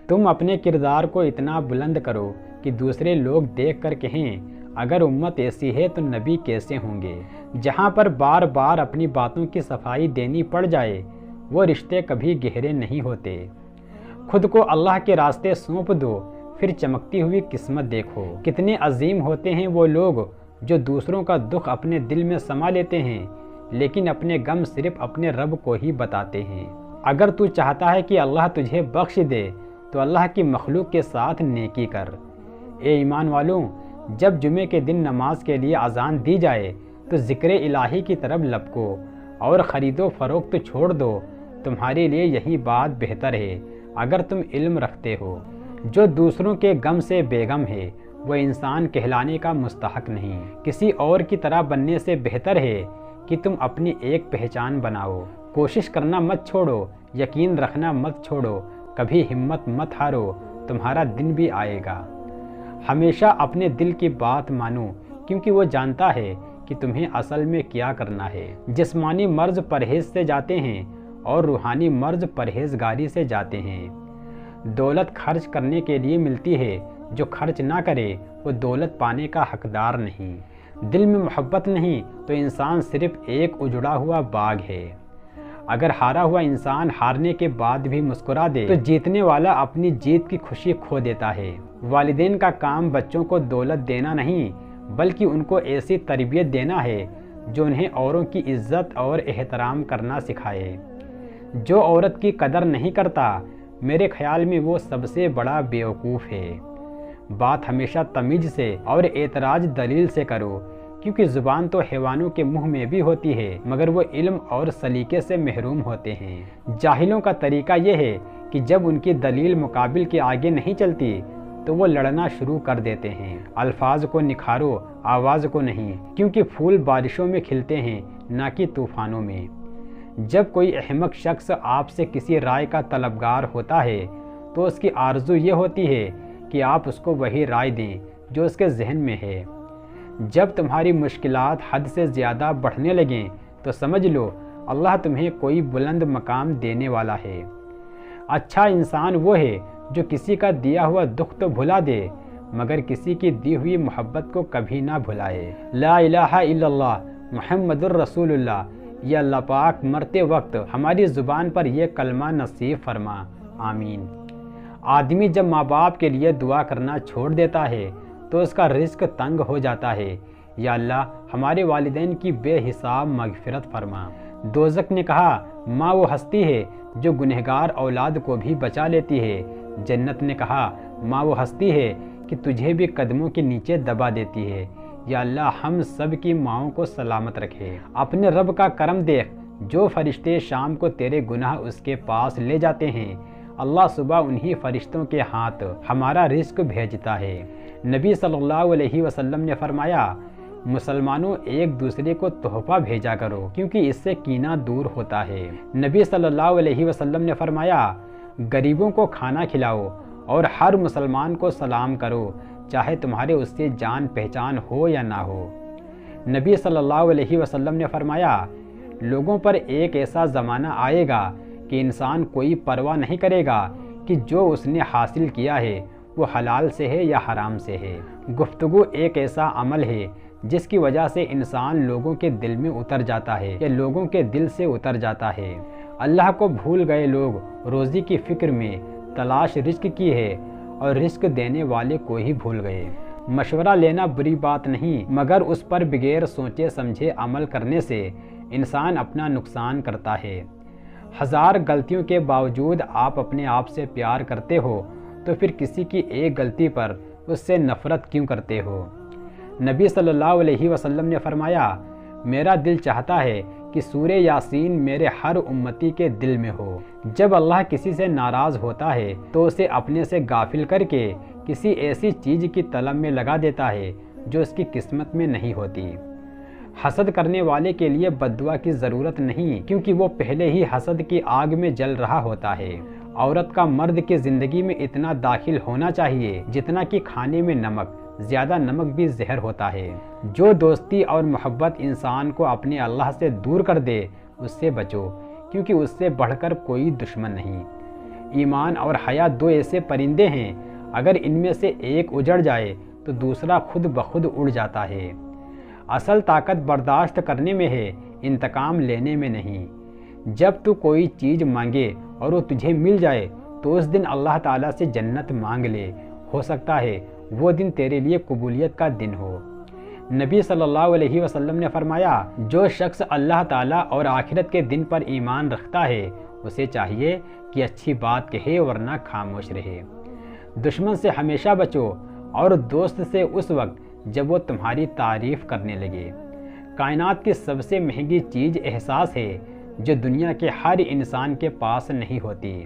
تم اپنے کردار کو اتنا بلند کرو کہ دوسرے لوگ دیکھ کر کہیں اگر امت ایسی ہے تو نبی کیسے ہوں گے۔ جہاں پر بار بار اپنی باتوں کی صفائی دینی پڑ جائے وہ رشتے کبھی گہرے نہیں ہوتے۔ خود کو اللہ کے راستے سونپ دو، پھر چمکتی ہوئی قسمت دیکھو۔ کتنے عظیم ہوتے ہیں وہ لوگ جو دوسروں کا دکھ اپنے دل میں سما لیتے ہیں لیکن اپنے غم صرف اپنے رب کو ہی بتاتے ہیں۔ اگر تو چاہتا ہے کہ اللہ تجھے بخش دے تو اللہ کی مخلوق کے ساتھ نیکی کر۔ اے ایمان والوں، جب جمعے کے دن نماز کے لیے اذان دی جائے تو ذکر الہی کی طرف لپکو اور خرید و فروخت چھوڑ دو، تمہارے لیے یہی بات بہتر ہے اگر تم علم رکھتے ہو۔ جو دوسروں کے غم سے بے غم ہے وہ انسان کہلانے کا مستحق نہیں۔ کسی اور کی طرح بننے سے بہتر ہے کہ تم اپنی ایک پہچان بناؤ۔ کوشش کرنا مت چھوڑو، یقین رکھنا مت چھوڑو، کبھی ہمت مت ہارو، تمہارا دن بھی آئے گا۔ ہمیشہ اپنے دل کی بات مانو کیونکہ وہ جانتا ہے کہ تمہیں اصل میں کیا کرنا ہے۔ جسمانی مرض پرہیز سے جاتے ہیں اور روحانی مرض پرہیزگاری سے جاتے ہیں۔ دولت خرچ کرنے کے لیے ملتی ہے، جو خرچ نہ کرے وہ دولت پانے کا حقدار نہیں۔ دل میں محبت نہیں تو انسان صرف ایک اجڑا ہوا باغ ہے۔ اگر ہارا ہوا انسان ہارنے کے بعد بھی مسکرا دے تو جیتنے والا اپنی جیت کی خوشی کھو دیتا ہے۔ والدین کا کام بچوں کو دولت دینا نہیں بلکہ ان کو ایسی تربیت دینا ہے جو انہیں اوروں کی عزت اور احترام کرنا سکھائے۔ جو عورت کی قدر نہیں کرتا میرے خیال میں وہ سب سے بڑا بیوقوف ہے۔ بات ہمیشہ تمیز سے اور اعتراض دلیل سے کرو کیونکہ زبان تو حیوانوں کے منہ میں بھی ہوتی ہے مگر وہ علم اور سلیقے سے محروم ہوتے ہیں۔ جاہلوں کا طریقہ یہ ہے کہ جب ان کی دلیل مقابل کے آگے نہیں چلتی تو وہ لڑنا شروع کر دیتے ہیں۔ الفاظ کو نکھارو، آواز کو نہیں، کیونکہ پھول بارشوں میں کھلتے ہیں نہ کہ طوفانوں میں۔ جب کوئی احمق شخص آپ سے کسی رائے کا طلبگار ہوتا ہے تو اس کی آرزو یہ ہوتی ہے کہ آپ اس کو وہی رائے دیں جو اس کے ذہن میں ہے۔ جب تمہاری مشکلات حد سے زیادہ بڑھنے لگیں تو سمجھ لو اللہ تمہیں کوئی بلند مقام دینے والا ہے۔ اچھا انسان وہ ہے جو کسی کا دیا ہوا دکھ تو بھلا دے مگر کسی کی دی ہوئی محبت کو کبھی نہ بھلائے۔ لا الہ الا اللہ محمد الرسول اللہ، یا اللہ پاک مرتے وقت ہماری زبان پر یہ کلمہ نصیب فرما، آمین۔ آدمی جب ماں باپ کے لیے دعا کرنا چھوڑ دیتا ہے تو اس کا رزق تنگ ہو جاتا ہے۔ یا اللہ ہمارے والدین کی بے حساب مغفرت فرما۔ دوزخ نے کہا ماں وہ ہستی ہے جو گنہگار اولاد کو بھی بچا لیتی ہے۔ جنت نے کہا ماں وہ ہستی ہے کہ تجھے بھی قدموں کے نیچے دبا دیتی ہے۔ یا اللہ ہم سب کی ماؤں کو سلامت رکھے۔ اپنے رب کا کرم دیکھ، جو فرشتے شام کو تیرے گناہ اس کے پاس لے جاتے ہیں اللہ صبح انہی فرشتوں کے ہاتھ ہمارا رزق بھیجتا ہے۔ نبی صلی اللہ علیہ وسلم نے فرمایا مسلمانوں ایک دوسرے کو تحفہ بھیجا کرو کیونکہ اس سے کینہ دور ہوتا ہے۔ نبی صلی اللہ علیہ وسلم نے فرمایا غریبوں کو کھانا کھلاؤ اور ہر مسلمان کو سلام کرو چاہے تمہارے اس سے جان پہچان ہو یا نہ ہو۔ نبی صلی اللہ علیہ وسلم نے فرمایا لوگوں پر ایک ایسا زمانہ آئے گا کہ انسان کوئی پرواہ نہیں کرے گا کہ جو اس نے حاصل کیا ہے وہ حلال سے ہے یا حرام سے ہے۔ گفتگو ایک ایسا عمل ہے جس کی وجہ سے انسان لوگوں کے دل میں اتر جاتا ہے یا لوگوں کے دل سے اتر جاتا ہے۔ اللہ کو بھول گئے لوگ روزی کی فکر میں تلاش رزق کی ہے اور رزق دینے والے کو ہی بھول گئے۔ مشورہ لینا بری بات نہیں مگر اس پر بغیر سوچے سمجھے عمل کرنے سے انسان اپنا نقصان کرتا ہے۔ ہزار غلطیوں کے باوجود آپ اپنے آپ سے پیار کرتے ہو تو پھر کسی کی ایک غلطی پر اس سے نفرت کیوں کرتے ہو؟ نبی صلی اللہ علیہ وسلم نے فرمایا میرا دل چاہتا ہے کہ سورہ یاسین میرے ہر امتی کے دل میں ہو۔ جب اللہ کسی سے ناراض ہوتا ہے تو اسے اپنے سے غافل کر کے کسی ایسی چیز کی طلب میں لگا دیتا ہے جو اس کی قسمت میں نہیں ہوتی۔ حسد کرنے والے کے لیے بد دعا کی ضرورت نہیں کیونکہ وہ پہلے ہی حسد کی آگ میں جل رہا ہوتا ہے۔ عورت کا مرد کی زندگی میں اتنا داخل ہونا چاہیے جتنا کہ کھانے میں نمک، زیادہ نمک بھی زہر ہوتا ہے۔ جو دوستی اور محبت انسان کو اپنے اللہ سے دور کر دے اس سے بچو کیونکہ اس سے بڑھ کر کوئی دشمن نہیں۔ ایمان اور حیا دو ایسے پرندے ہیں، اگر ان میں سے ایک اجڑ جائے تو دوسرا خود بخود اڑ جاتا ہے۔ اصل طاقت برداشت کرنے میں ہے، انتقام لینے میں نہیں۔ جب تو کوئی چیز مانگے اور وہ تجھے مل جائے تو اس دن اللہ تعالیٰ سے جنت مانگ لے، ہو سکتا ہے وہ دن تیرے لیے قبولیت کا دن ہو۔ نبی صلی اللہ علیہ وسلم نے فرمایا، جو شخص اللہ تعالیٰ اور آخرت کے دن پر ایمان رکھتا ہے اسے چاہیے کہ اچھی بات کہے ورنہ خاموش رہے۔ دشمن سے ہمیشہ بچو اور دوست سے اس وقت جب وہ تمہاری تعریف کرنے لگے۔ کائنات کی سب سے مہنگی چیز احساس ہے، جو دنیا کے ہر انسان کے پاس نہیں ہوتی۔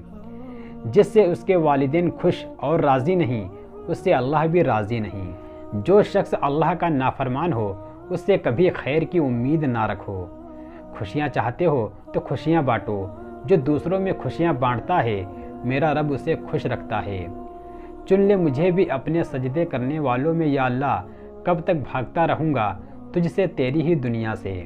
جس سے اس کے والدین خوش اور راضی نہیں، اس سے اللہ بھی راضی نہیں۔ جو شخص اللہ کا نافرمان ہو اس سے کبھی خیر کی امید نہ رکھو۔ خوشیاں چاہتے ہو تو خوشیاں بانٹو۔ جو دوسروں میں خوشیاں بانٹتا ہے میرا رب اسے خوش رکھتا ہے۔ چن لے مجھے بھی اپنے سجدے کرنے والوں میں یا اللہ، کب تک بھاگتا رہوں گا تجھ سے تیری ہی دنیا سے۔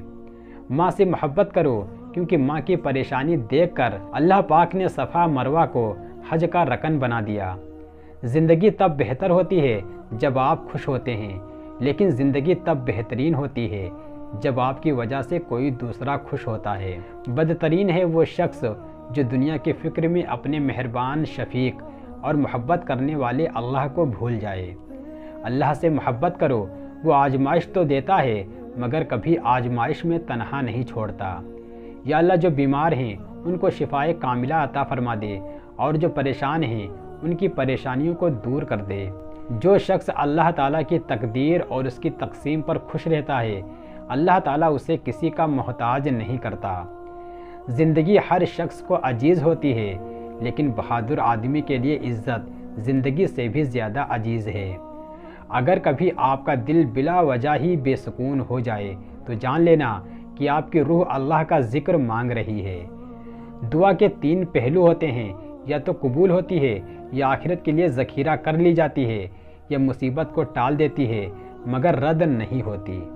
ماں سے محبت کرو، کیونکہ ماں کی پریشانی دیکھ کر اللہ پاک نے صفا مروہ کو حج کا رکن بنا دیا۔ زندگی تب بہتر ہوتی ہے جب آپ خوش ہوتے ہیں، لیکن زندگی تب بہترین ہوتی ہے جب آپ کی وجہ سے کوئی دوسرا خوش ہوتا ہے۔ بدترین ہے وہ شخص جو دنیا کی فکر میں اپنے مہربان، شفیق اور محبت کرنے والے اللہ کو بھول جائے۔ اللہ سے محبت کرو، وہ آزمائش تو دیتا ہے مگر کبھی آزمائش میں تنہا نہیں چھوڑتا۔ یا اللہ، جو بیمار ہیں ان کو شفائے کاملہ عطا فرما دے، اور جو پریشان ہیں ان کی پریشانیوں کو دور کر دے۔ جو شخص اللہ تعالیٰ کی تقدیر اور اس کی تقسیم پر خوش رہتا ہے، اللہ تعالیٰ اسے کسی کا محتاج نہیں کرتا۔ زندگی ہر شخص کو عزیز ہوتی ہے، لیکن بہادر آدمی کے لیے عزت زندگی سے بھی زیادہ عزیز ہے۔ اگر کبھی آپ کا دل بلا وجہ ہی بے سکون ہو جائے تو جان لینا کہ آپ کی روح اللہ کا ذکر مانگ رہی ہے۔ دعا کے تین پہلو ہوتے ہیں، یا تو قبول ہوتی ہے، یا آخرت کے لیے ذخیرہ کر لی جاتی ہے، یا مصیبت کو ٹال دیتی ہے مگر رد نہیں ہوتی۔